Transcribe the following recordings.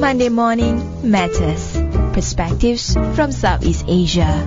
Monday Morning Matters. Perspectives from Southeast Asia.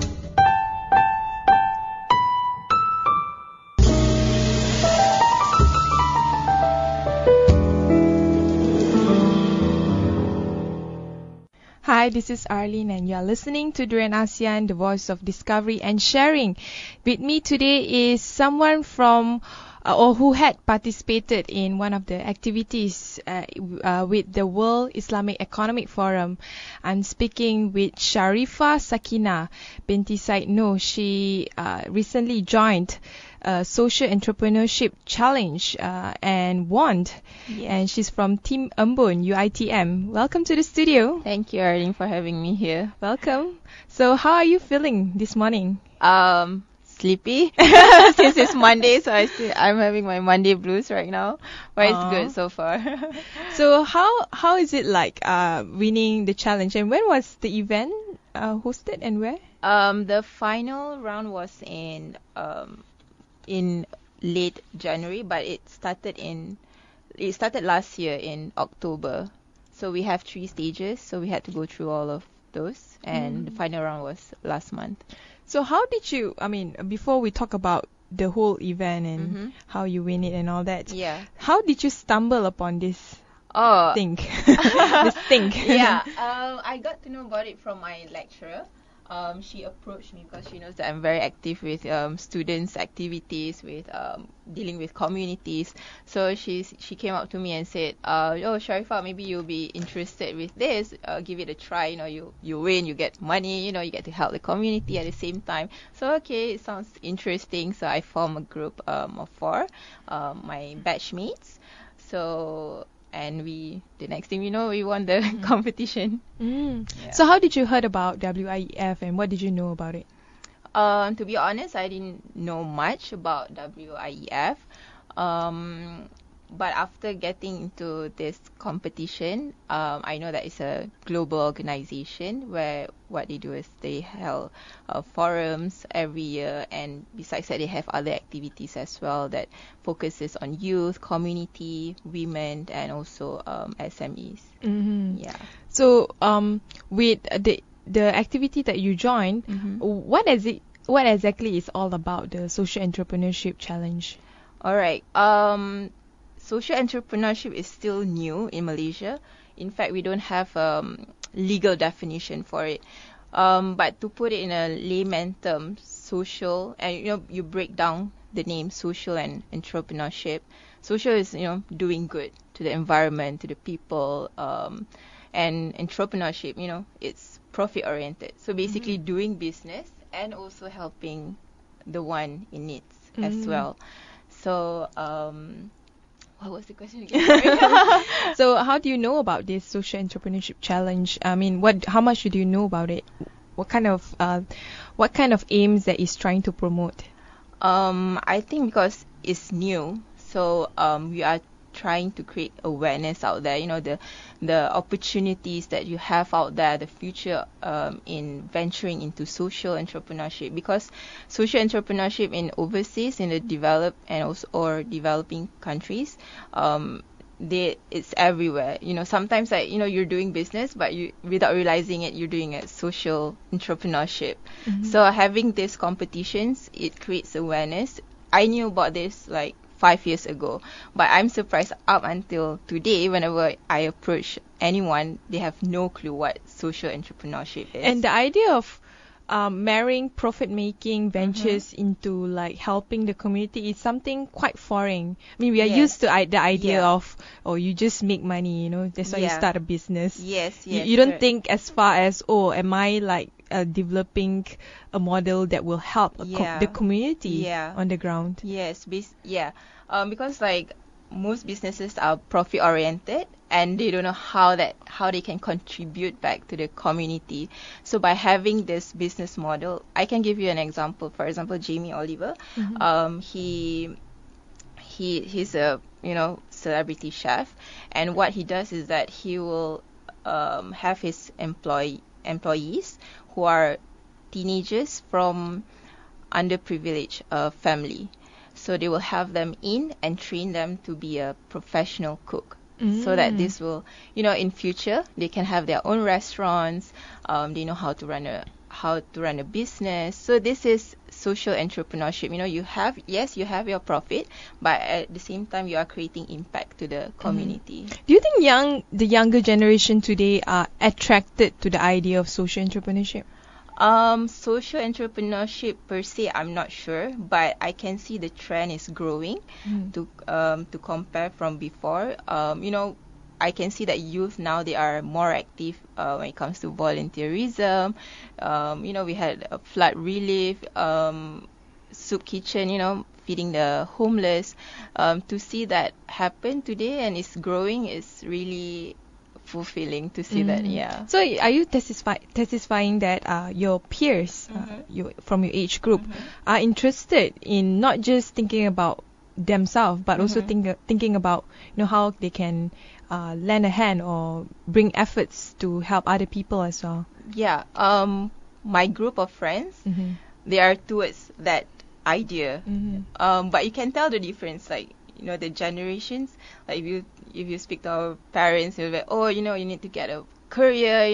Hi, this is Arlene and you are listening to Durian ASEAN, the voice of discovery and sharing. With me today is someone from or who had participated in one of the activities with the World Islamic Economic Forum. I'm speaking with Sharifah Sakinah, Binti Syed. She recently joined Social Entrepreneurship Challenge and won. Yes. And she's from Team Embun, UiTM. Welcome to the studio. Thank you, Arlene, for having me here. Welcome. So how are you feeling this morning? Sleepy since it's Monday, so I'm having my Monday blues right now, but it's good so far. So how is it like winning the challenge, and when was the event hosted and where? The final round was in late January, but it started last year in October. So we have 3 stages, so we had to go through all of those, and the final round was last month. So how did you, before we talk about the whole event and how you win it and all that, how did you stumble upon this thing? This thing? I got to know about it from my lecturer. She approached me because she knows that I'm very active with students' activities, with dealing with communities. So she came up to me and said, "Oh, Sharifah, maybe you'll be interested with this. Give it a try. You win, you get money. You get to help the community at the same time." So okay, it sounds interesting. So I formed a group of 4, my batchmates. And the next thing we know, we won the competition. Yeah. So how did you heard about WIEF and what did you know about it? To be honest, I didn't know much about WIEF. But after getting into this competition, I know that it's a global organization where what they do is they held forums every year, and besides that, they have other activities as well that focuses on youth, community, women, and also SMEs. Yeah. So with the activity that you joined, what exactly is all about the Social Entrepreneurship Challenge? All right. Social entrepreneurship is still new in Malaysia. In fact, we don't have legal definition for it. But to put it in a layman term, social, and you break down the name social and entrepreneurship. Social is doing good to the environment, to the people, and entrepreneurship, it's profit oriented. So basically, doing business and also helping the one in needs as well. So what was the question again? So how do you know about this Social Entrepreneurship Challenge? How much do you know about it? What kind of aims that it's trying to promote? I think because it's new, so we are trying to create awareness out there. The opportunities that you have out there, the future in venturing into social entrepreneurship, because social entrepreneurship in overseas, in the developed and also or developing countries, it's everywhere. Sometimes you're doing business, but you, without realizing it, you're doing a social entrepreneurship. So having these competitions, it creates awareness. I knew about this 5 years ago, but I'm surprised up until today, whenever I approach anyone, they have no clue what social entrepreneurship is. And the idea of marrying profit-making ventures into helping the community is something quite foreign. We are used to the idea of, you just make money, that's why you start a business. Yes. You don't think as far as, am I developing a model that will help the community on the ground. Yes, because most businesses are profit oriented and they don't know how they can contribute back to the community. So by having this business model, I can give you an example. For example, Jamie Oliver, he's a celebrity chef, and what he does is that he will have his employees who are teenagers from underprivileged family. So they will have them in and train them to be a professional cook. so that this will, in future they can have their own restaurants. They know how to run a business. So this is social entrepreneurship. You have your profit, but at the same time you are creating impact to the community. Do you think the younger generation today are attracted to the idea of social entrepreneurship? Social entrepreneurship per se, I'm not sure, but I can see the trend is growing to compare from before. I can see that youth now, they are more active when it comes to volunteerism. We had a flood relief, soup kitchen, feeding the homeless. To see that happen today and it's growing is really fulfilling to see that. Yeah. So are you testifying that your peers, from your age group, are interested in not just thinking about themselves, but also thinking about how they can lend a hand or bring efforts to help other people as well? Yeah. My group of friends, they are towards that idea. But you can tell the difference, like the generations. Like if you speak to our parents, they'll be like, oh, you need to get a career.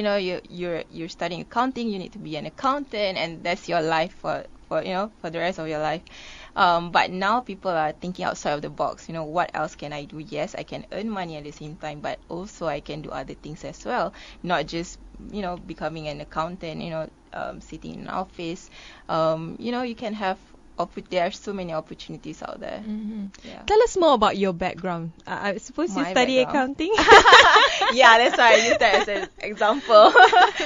You're studying accounting. You need to be an accountant, and that's your life for the rest of your life. But now people are thinking outside of the box. What else can I do? Yes, I can earn money at the same time, but also I can do other things as well. Not just becoming an accountant. Sitting in an office. You can have. There are so many opportunities out there. Yeah. Tell us more about your background. I suppose you study accounting? Yeah, that's why I use that as an example.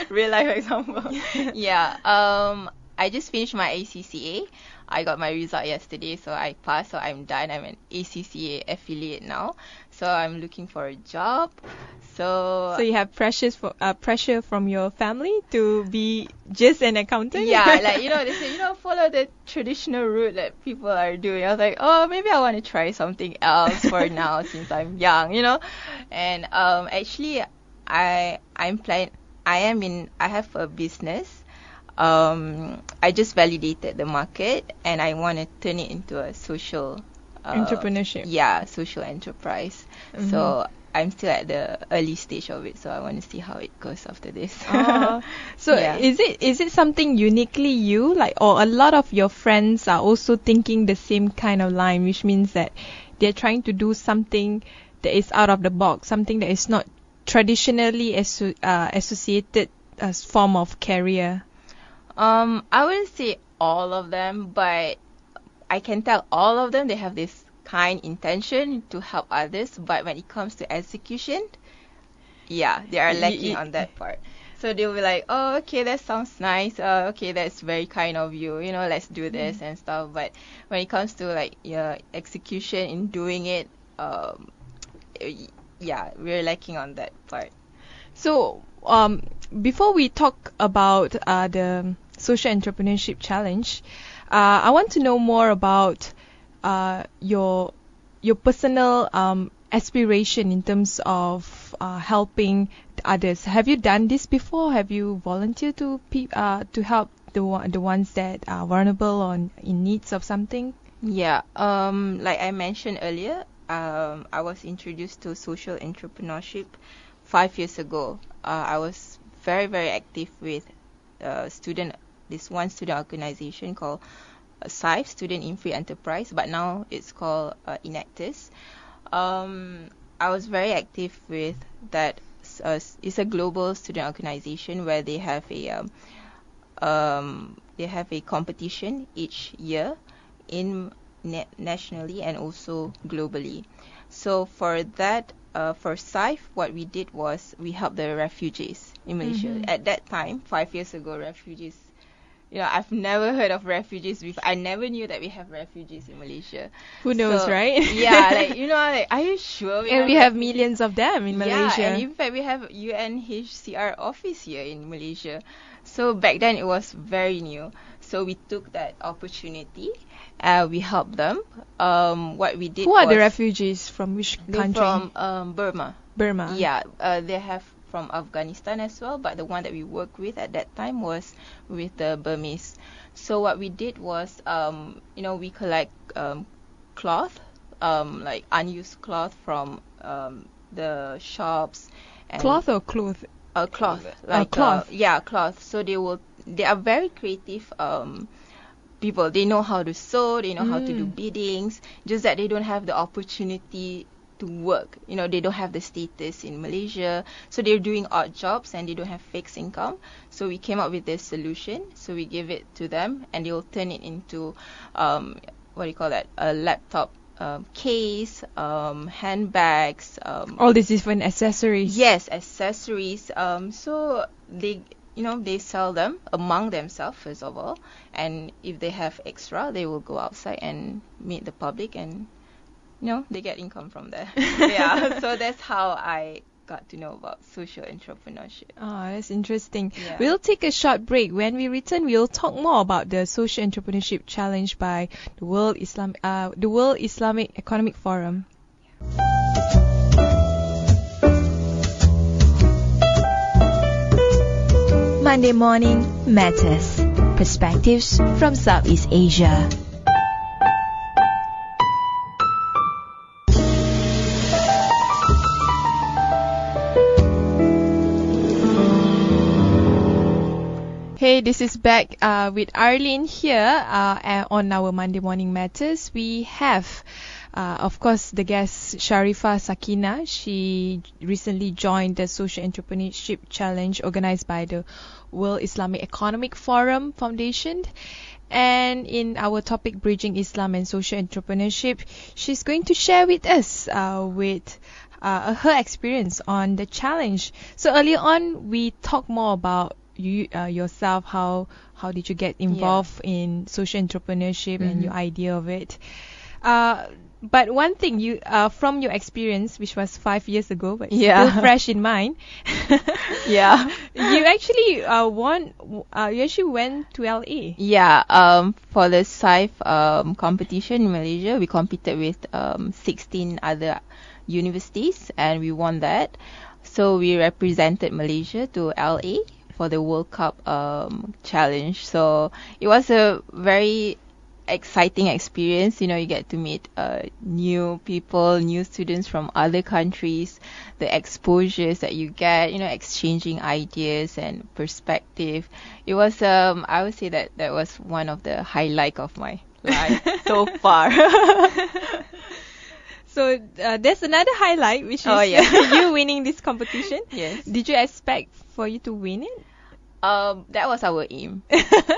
Real life example. Yeah. I just finished my ACCA. I got my result yesterday, so I passed, so I'm done. I'm an ACCA affiliate now. So I'm looking for a job. So you have pressure from your family to be just an accountant? Yeah, like, they say, follow the traditional route that people are doing. I was like, oh, maybe I want to try something else for now since I'm young, And actually, I have a business. I just validated the market and I want to turn it into a social entrepreneurship. Yeah, social enterprise. So I'm still at the early stage of it, so I want to see how it goes after this. So yeah. Is it something uniquely you, or a lot of your friends are also thinking the same kind of line, which means that they're trying to do something that is out of the box, something that is not traditionally associated as form of career? I wouldn't say all of them, but I can tell all of them, they have this kind intention to help others, but when it comes to execution, yeah, they are lacking on that part. So they'll be like, oh, okay, that sounds nice. Okay, that's very kind of you. Let's do this and stuff. But when it comes to execution in doing it, yeah, we're lacking on that part. So before we talk about the social entrepreneurship challenge, I want to know more about your personal aspiration in terms of helping others. Have you done this before? Have you volunteered to help the ones that are vulnerable or in needs of something? Yeah. Like I mentioned earlier, I was introduced to social entrepreneurship 5 years ago. I was very, very active with this one student organization called Syed, Student in Free Enterprise, but now it's called Enactus. I was very active with that. It's a global student organization where they have a competition each year nationally and also globally. So for that, for SAIF, what we did was we helped the refugees in Malaysia. At that time, 5 years ago, refugees, I've never heard of refugees before. I never knew that we have refugees in Malaysia. Who knows, right? Yeah, are you sure? And we have millions of them in Malaysia. Yeah, and in fact, we have UNHCR office here in Malaysia. So back then, it was very new. So we took that opportunity. We helped them. What we did. Who are the refugees from which country? From Burma. Burma. Yeah, they have from Afghanistan as well, but the one that we worked with at that time was with the Burmese. So what we did was, we collect cloth, like unused cloth from the shops. And Cloth or cloth? Cloth, like cloth. Cloth. So they are very creative people. They know how to sew, they know how to do biddings, just that they don't have the opportunity to work. They don't have the status in Malaysia, so they're doing odd jobs and they don't have fixed income. So we came up with this solution. So we give it to them and they'll turn it into a laptop case, handbags, all these different accessories. Yes, accessories. So they sell them among themselves first of all, and if they have extra, they will go outside and meet the public, and they get income from there. Yeah, so that's how I got to know about social entrepreneurship. Oh, that's interesting. Yeah. We'll take a short break. When we return, we'll talk more about the Social Entrepreneurship Challenge by the World Islamic Economic Forum. Monday Morning Matters. Perspectives from Southeast Asia. Hey, this is back with Arlene here on our Monday Morning Matters. We have, of course, the guest Sharifah Sakinah. She recently joined the Social Entrepreneurship Challenge organized by the World Islamic Economic Forum Foundation. And in our topic, Bridging Islam and Social Entrepreneurship, she's going to share with us with her experience on the challenge. So earlier on, we talked more about you yourself, how did you get involved in social entrepreneurship and your idea of it. But one thing, you from your experience, which was 5 years ago, but still fresh in mind. Yeah. You actually you actually went to LA. Yeah. For the SAIF competition in Malaysia, we competed with 16 other universities and we won that. So we represented Malaysia to LA for the World Cup challenge. So it was a very exciting experience. You get to meet new people, new students from other countries, the exposures that you get, exchanging ideas and perspective. It was I would say that was one of the highlights of my life so far. So there's another highlight, which is you winning this competition. Yes. Did you expect for you to win it? That was our aim.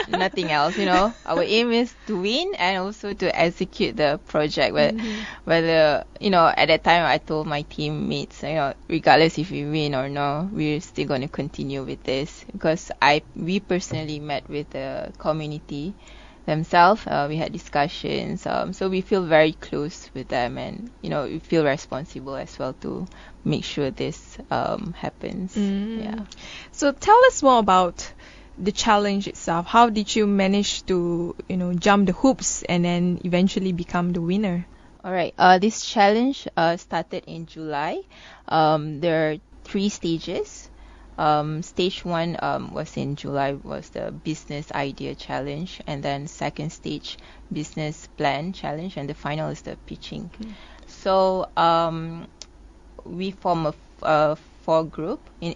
Nothing else, Our aim is to win and also to execute the project. Whether, at that time I told my teammates, regardless if we win or no, we're still going to continue with this. Because we personally met with the community themselves. We had discussions. So we feel very close with them and, we feel responsible as well to make sure this happens. Yeah. So tell us more about the challenge itself. How did you manage to, jump the hoops and then eventually become the winner? All right. This challenge started in July. There are 3 stages. Stage 1 was in July, was the business idea challenge, and then second stage business plan challenge, and the final is the pitching. So we form a 4 group in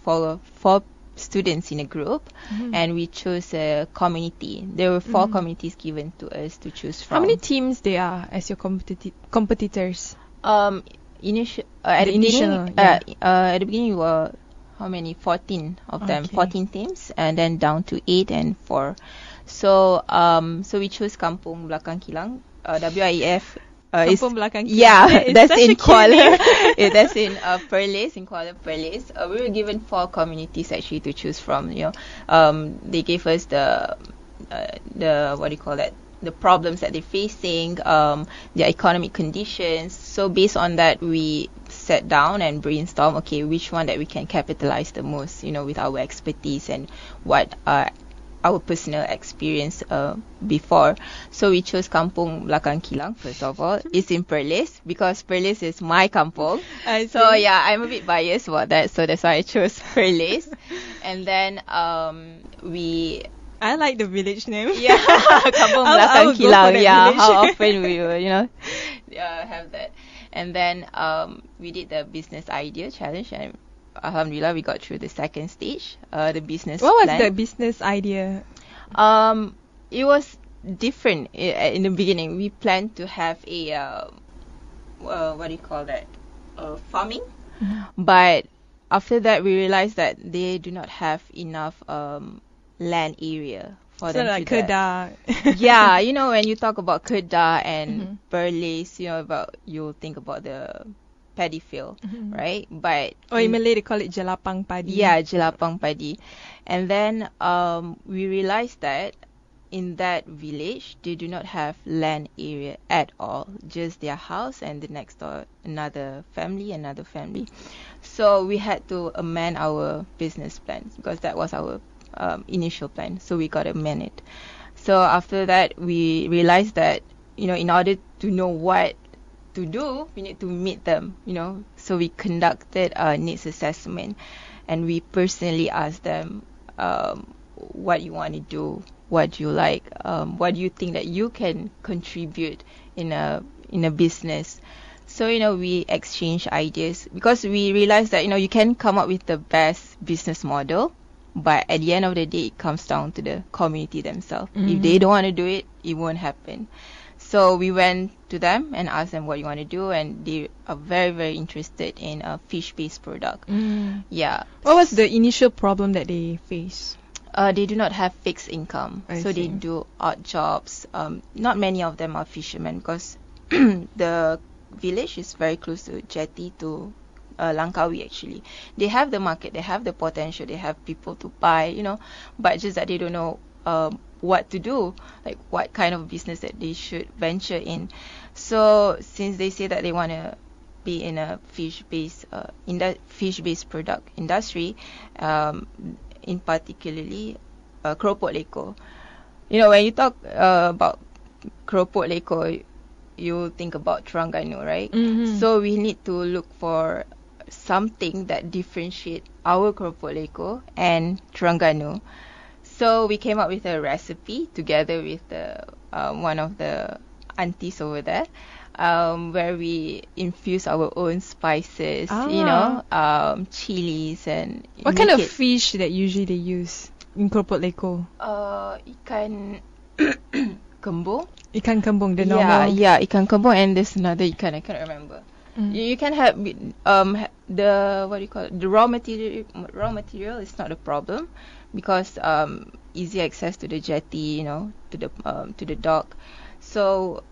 four students in a group, and we chose a community. There were 4 communities given to us to choose from. How many teams there are as your competitors? At the beginning we were how many? 14 of them, 14 teams, and then down to 8 and 4. So we chose Kampung Belakang Kilang, WIF. Kampung Belakang Kilang. Yeah, that's in Kuala. That's in Perlis, in Kuala Perlis. We were given 4 communities actually to choose from. They gave us the the problems that they're facing, their economic conditions. So based on that, we sat down and brainstorm, okay, which one that we can capitalize the most, with our expertise and what our personal experience before. So we chose Kampung Belakang Kilang, first of all. It's in Perlis, because Perlis is my kampung. So yeah, I'm a bit biased about that, so that's why I chose Perlis. And then I like the village name. Yeah, Kampung Belakang Kilang. Yeah, how often we will, have that. And then we did the business idea challenge, and alhamdulillah we got through the second stage, the business What was plan. the business idea? It was different in the beginning. We planned to have a what do you call that? Farming. But after that, we realized that they do not have enough land area for So them like to that. kedah. Yeah, you know, when you talk about kedah and burleys, you know, you'll think about the paddy field, right? But Or in Malay they call it jelapang padi. yeah, jelapang padi. And then we realized that in that village, they do not have land area at all, just their house and the next door another family. So we had to amend our business plan because that was our initial plan. So we got to amend it. So after that, we realized that, you know, in order to know what to do, we need to meet them, you know. So we conducted a needs assessment, and we personally asked them what you want to do, what do you like, what do you think that you can contribute in a business. So, you know, we exchange ideas because we realized that, you know, you can come up with the best business model, but at the end of the day, it comes down to the community themselves. If they don't want to do it, it won't happen. So we went to them and asked them what you want to do, and they are very, very interested in a fish-based product. Yeah. What was the initial problem that they faced? They do not have fixed income, I so see. they do odd jobs. Not many of them are fishermen because the village is very close to jetty to Langkawi actually. They have the market, they have the potential, they have people to buy, you know, but just that they don't know what to do, like what kind of business that they should venture in. So since they say that they want to be in a fish-based product industry, in particularly keropok leko. You know, when you talk about keropok leko, you think about Terengganu, right? So we need to look for something that differentiate our keropok leko and Terengganu. So we came up with a recipe together with one of the aunties over there, where we infuse our own spices, you know, chilies and What kind of fish that usually they use in keropok leko? Ikan kembung. Ikan kembung, the normal. Yeah, ikan kembung, and there's another ikan I can't remember. You can have the what do you call it? The raw material is not a problem because easy access to the jetty, you know, to the dock. So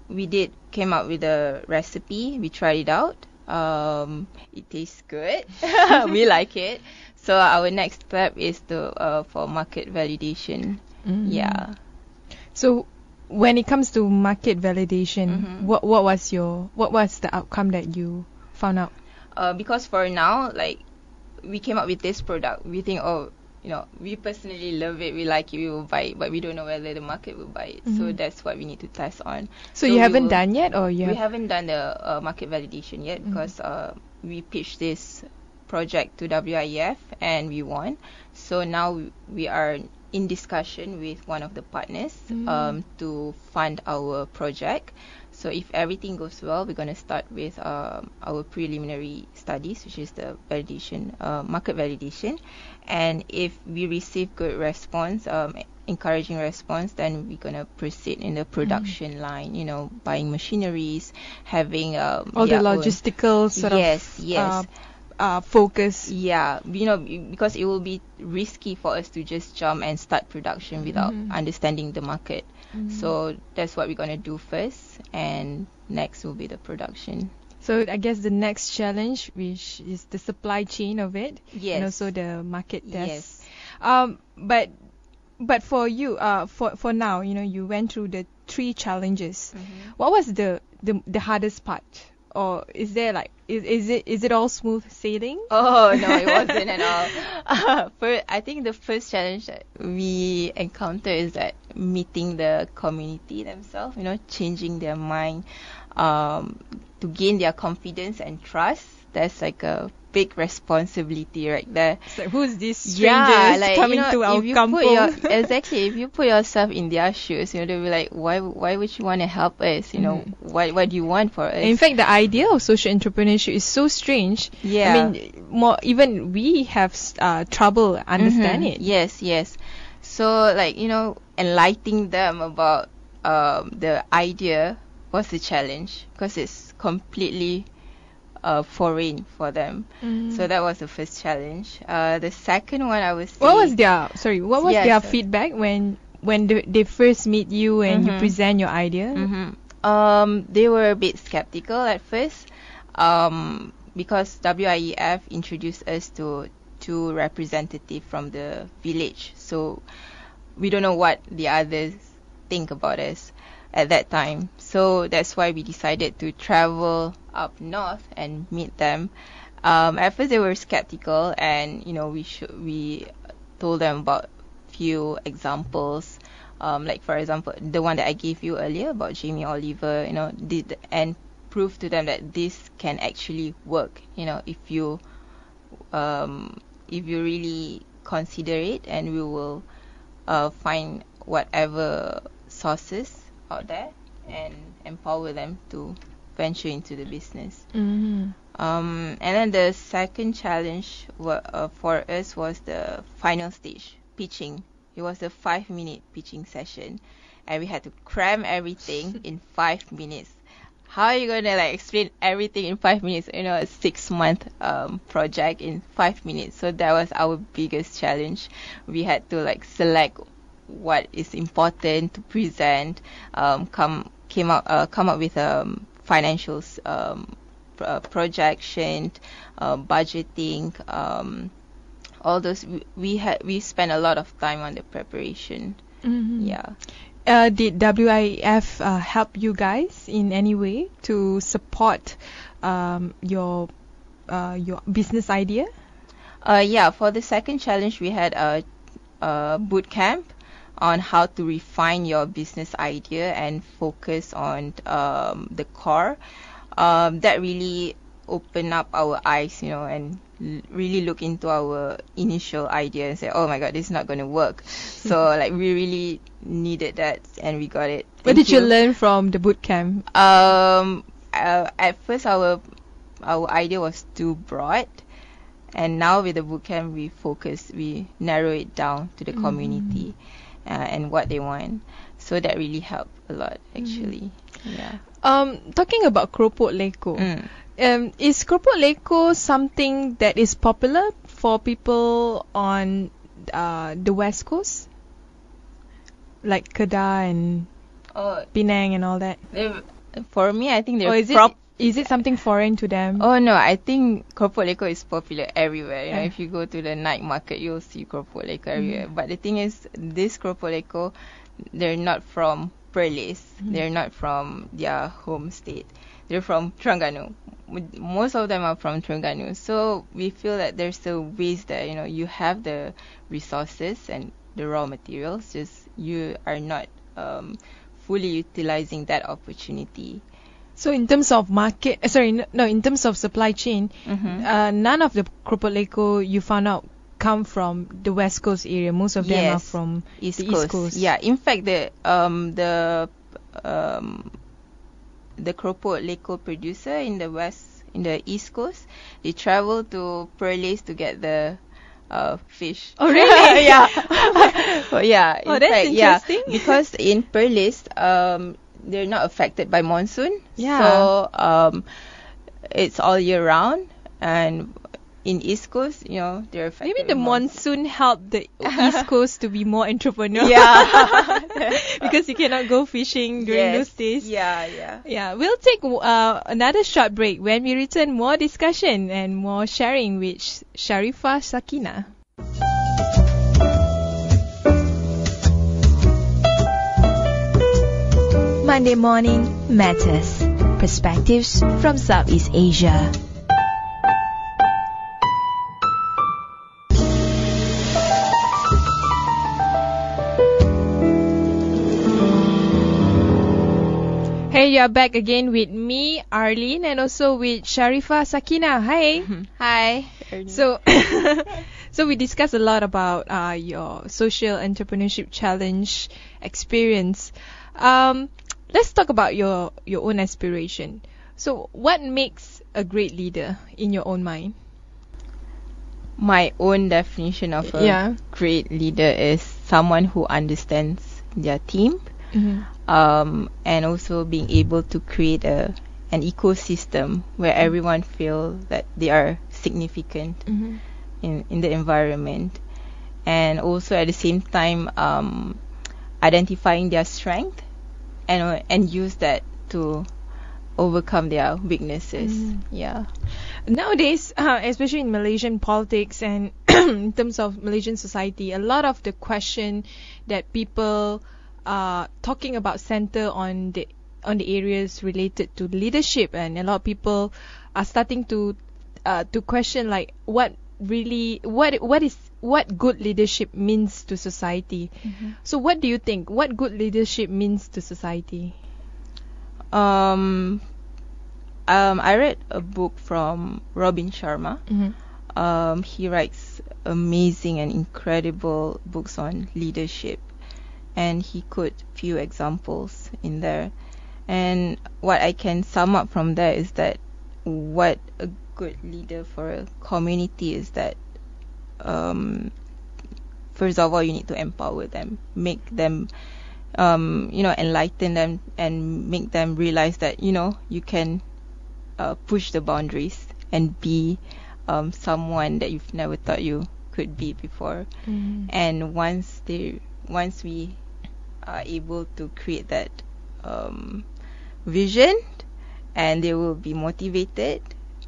we came up with a recipe. We tried it out. It tastes good. We like it. So our next step is for market validation. Yeah. So when it comes to market validation, what was the outcome that you found out? Because for now, like, we came up with this product. We think, oh, you know, we personally love it. We like it. We will buy it, but we don't know whether the market will buy it. So that's what we need to test on. So you haven't done yet, or we haven't done the market validation yet because we pitched this project to WIEF and we won. So now we are in discussion with one of the partners to fund our project. So if everything goes well, we're going to start with our preliminary studies, which is the validation, market validation. And if we receive good response, encouraging response, then we're going to proceed in the production line, you know, buying machineries, having all the logistical sort of focus. Yeah, you know, because it will be risky for us to just jump and start production without understanding the market. So that's what we're going to do first, and next will be the production. So I guess the next challenge, which is the supply chain of it, yes, and also the market test. Yes. But for you, for now, you know, you went through the 3 challenges. What was the hardest part? Or is there like is it all smooth sailing? Oh no, it wasn't at all. I think the first challenge that we encounter is that meeting the community themselves, you know, changing their mind, to gain their confidence and trust. That's like a big responsibility right there. It's like, who's this strangers coming to our kampung? Exactly. If you put yourself in their shoes, they'll be like, why would you want to help us? What do you want for us? In fact, the idea of social entrepreneurship is so strange. Yeah. I mean, even we have trouble understanding it. Yes. So, enlightening them about the idea was a challenge because it's completely foreign for them. So that was the first challenge. The second one, I was what was their feedback when they first meet you and you present your idea? They were a bit skeptical at first, because WIEF introduced us to two representatives from the village, so we don't know what the others think about us at that time. So that's why we decided to travel up north and meet them. At first they were skeptical, and we told them about few examples, like for example the one that I gave you earlier about Jamie Oliver, and prove to them that this can actually work, if you really consider it, and we will find whatever sources out there and empower them to venture into the business. And then the second challenge for us was the final stage, pitching. It was a 5-minute pitching session, and we had to cram everything in 5 minutes. How are you gonna explain everything in 5 minutes? A 6-month project in 5 minutes. So that was our biggest challenge. We had to select what is important to present, come up with financials, projection, budgeting, all those. We spent a lot of time on the preparation. Yeah. Did WIF help you guys in any way to support your business idea? Yeah, for the second challenge, we had a boot camp on how to refine your business idea and focus on the core. That really opened up our eyes, and really look into our initial idea and say, oh my god, this is not going to work. So we really needed that, and we got it. What did you learn from the boot camp? At first our idea was too broad, and now with the boot camp we narrow it down to the community and what they want. So that really helped a lot, actually. Yeah. Talking about keropok leko, is keropok leko something that is popular for people on the West Coast, like Kedah and Penang and all that? For me, I think they're. Or is it something foreign to them? Oh no, I think keropok leko is popular everywhere. If you go to the night market, you'll see keropok leko everywhere. But the thing is, this keropok leko, they're not from Perlis. They're not from their home state. They're from Terengganu. Most of them are from Terengganu. So we feel that there's a waste there. You have the resources and the raw materials, just you are not fully utilizing that opportunity. So in terms of in terms of supply chain, none of the keropok leko you found out come from the West Coast area. Most of them are from the East Coast. Yeah, in fact, the keropok leko producer in the East Coast, they travel to Perlis to get the fish. Oh really? Yeah. Yeah. Oh, that's interesting. Yeah, because in Perlis, they're not affected by monsoon. Yeah. So it's all year round, and in East Coast, they're affected. Maybe the monsoon helped the East Coast to be more entrepreneurial. Yeah. Because you cannot go fishing during those days. Yeah. Yeah, we'll take another short break. When we return, more discussion and more sharing with Sharifah Sakinah. Monday Morning Matters. Perspectives from Southeast Asia. Hey, we are back again with me, Arlene, and also with Sharifah, Sakinah. Hi. Hi. So, so we discussed a lot about your social entrepreneurship challenge experience. Let's talk about your own aspiration. So, what makes a great leader in your own mind? My own definition of a great leader is someone who understands their team, and also being able to create an ecosystem where everyone feels that they are significant in the environment, and also at the same time identifying their strength and use that to overcome their weaknesses. Nowadays, especially in Malaysian politics and in terms of Malaysian society, a lot of the question that people are talking about center on the areas related to leadership, and a lot of people are starting to question like what good leadership means to society. So what do you think? What good leadership means to society? I read a book from Robin Sharma. He writes amazing and incredible books on leadership, and he quote few examples in there. And what I can sum up from there is that what a good leader for a community is that first of all, you need to empower them, make them enlighten them, and make them realize that you can push the boundaries and be someone that you've never thought you could be before. And once we are able to create that vision, and they will be motivated,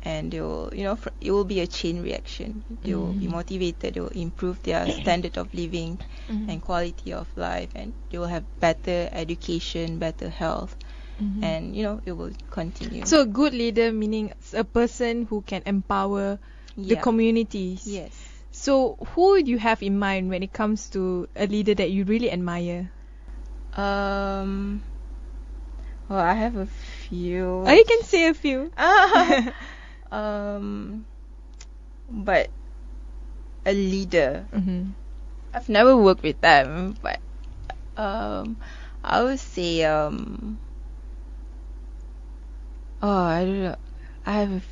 and they will it will be a chain reaction. They will be motivated, they will improve their standard of living and quality of life, and they will have better education, better health, and it will continue. So a good leader meaning a person who can empower the communities. Yes. So who do you have in mind when it comes to a leader that you really admire? Well, I have a few. Oh, you can say a few. But a leader, I've never worked with them, but I would say I don't know. I have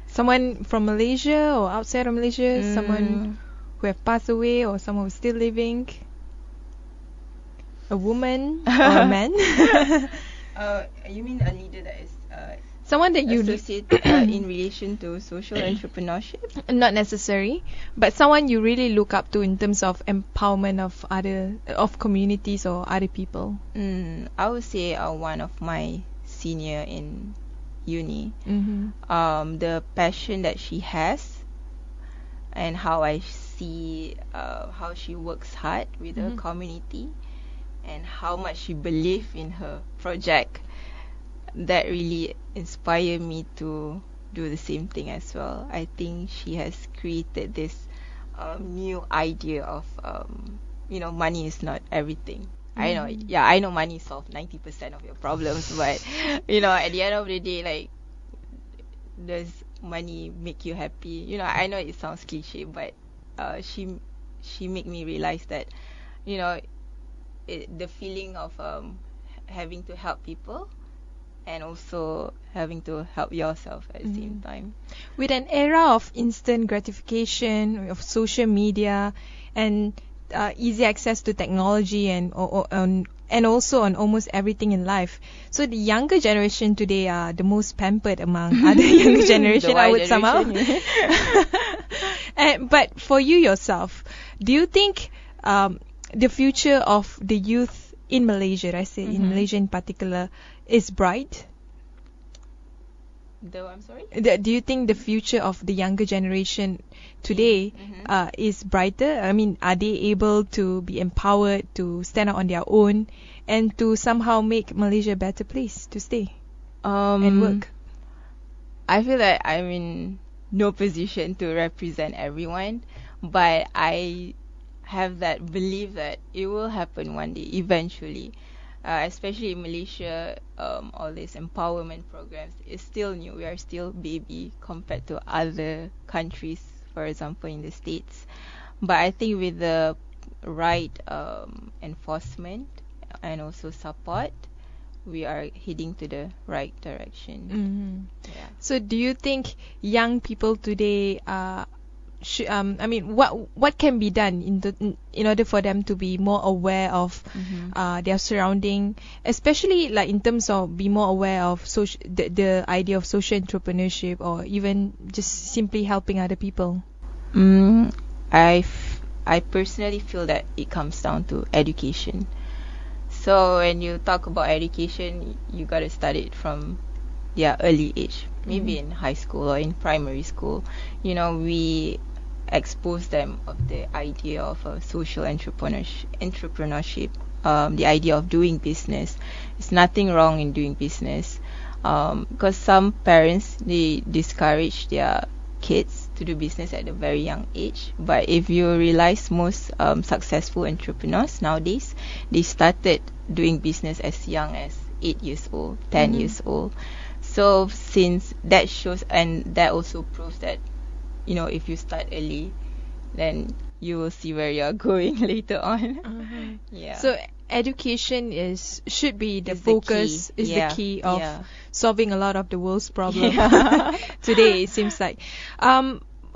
someone from Malaysia or outside of Malaysia, someone who have passed away or someone who's still living, a woman or a man. You mean a leader that is someone that you associate in relation to social entrepreneurship? Not necessary, but someone you really look up to in terms of empowerment of communities or other people. I would say one of my senior in uni. The passion that she has, and how I see how she works hard with her community, and how much she believes in her project, that really inspired me to do the same thing as well. I think she has created this new idea of money is not everything. I know money solves 90% of your problems, but at the end of the day, like, does money make you happy? I know it sounds cliche, but she made me realize that the feeling of having to help people and also having to help yourself at the same time. With an era of instant gratification, of social media, and easy access to technology, and also on almost everything in life, so the younger generation today are the most pampered among other younger generation, I would somehow. But for you yourself, do you think the future of the youth in Malaysia, I say in Malaysia in particular, is bright? I'm sorry? Do you think the future of the younger generation today is brighter? I mean, are they able to be empowered to stand out on their own and to somehow make Malaysia a better place to stay and work? I feel like I'm in no position to represent everyone, but I have that belief that it will happen one day, eventually. especially in Malaysia, all these empowerment programs is still new. We are still baby compared to other countries, for example, in the States. But I think with the right enforcement and also support, we are heading to the right direction. Mm-hmm. Yeah. So do you think young people today what can be done in order for them to be more aware of their surrounding, especially like in terms of be more aware of the idea of social entrepreneurship, or even just simply helping other people? I personally feel that it comes down to education. So when you talk about education, you got to start it from their early age, maybe in high school or in primary school. You know, we expose them of the idea of social entrepreneurship, the idea of doing business. There's nothing wrong in doing business, because some parents, they discourage their kids to do business at a very young age. But if you realize most successful entrepreneurs nowadays, they started doing business as young as 8 years old, 10 years old. So since that shows, and that also proves that, you know, if you start early, then you will see where you're going later on. Yeah. So education should be the focus, is the key of solving a lot of the world's problems today, it seems like.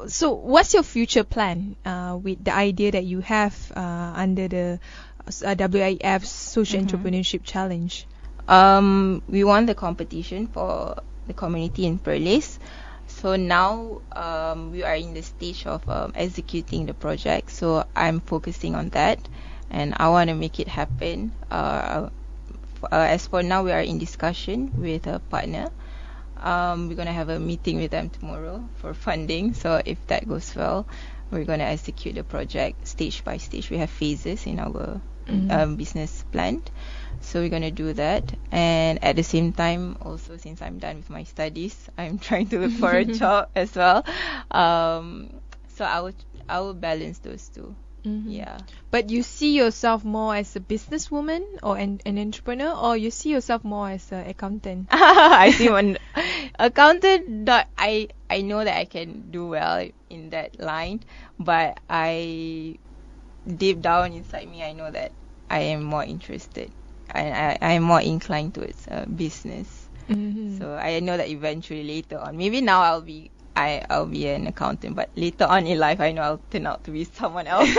So what's your future plan with the idea that you have under the WIF Social Entrepreneurship Challenge? We won the competition for the community in Perlis. So now we are in the stage of executing the project. So I'm focusing on that, and I want to make it happen. As for now, we are in discussion with a partner. We're going to have a meeting with them tomorrow for funding. So if that goes well, we're going to execute the project stage by stage. We have phases in our business plan. So we're going to do that. And at the same time, also, since I'm done with my studies, I'm trying to look for a job as well. So I will balance those two. Yeah. But you see yourself more as a businesswoman or an entrepreneur, or you see yourself more as an accountant? I see one accountant. I know that I can do well in that line, but deep down inside me, I know that I am more interested. I am more inclined towards business. So I know that eventually later on, maybe now I'll be an accountant, but later on in life, I know I'll turn out to be someone else.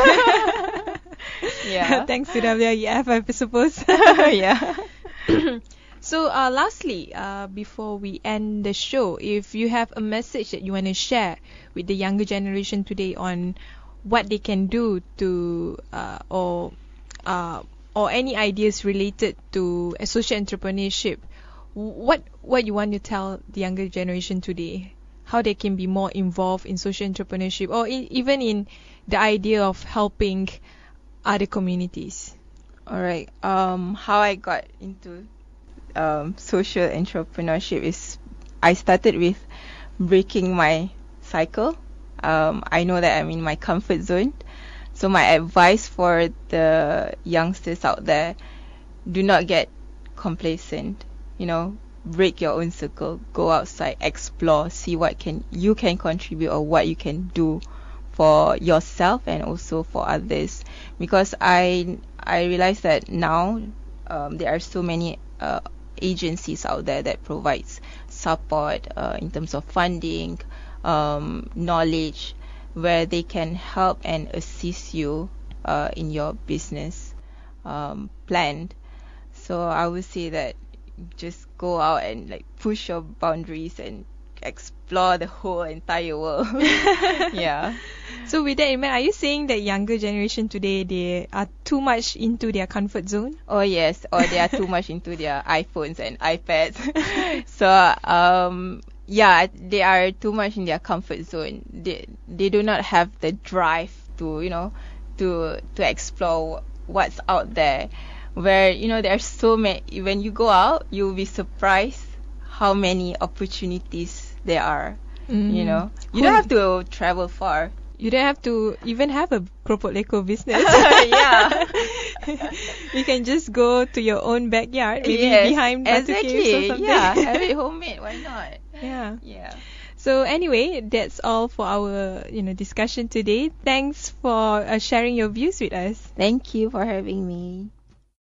Yeah. Thanks to WIF, I suppose. Yeah. So lastly, before we end the show, if you have a message that you want to share with the younger generation today on what they can do to or any ideas related to social entrepreneurship, what you want to tell the younger generation today? How they can be more involved in social entrepreneurship, or even in the idea of helping other communities? All right. How I got into social entrepreneurship is I started with breaking my cycle. I know that I'm in my comfort zone. So my advice for the youngsters out there, do not get complacent. You know, break your own circle, go outside, explore, see what you can contribute or what you can do for yourself and also for others. Because I realize that now there are so many agencies out there that provides support in terms of funding, knowledge, where they can help and assist you in your business plan. So I would say that just go out and like push your boundaries and explore the whole entire world. Yeah. So with that in mind, are you saying that younger generation today, they are too much into their comfort zone? Oh yes, or they are too much into their iPhones and iPads. So yeah, they are too much in their comfort zone. They do not have the drive to to explore what's out there. Where there are so many. When you go out, you'll be surprised how many opportunities there are. You don't have to travel far. You don't have to even have a Keropok Leko business. Yeah. You can just go to your own backyard, maybe Yes, behind batu caves or exactly. something. Yeah, have it homemade. Why not? Yeah. Yeah. So anyway, that's all for our discussion today. Thanks for sharing your views with us. Thank you for having me.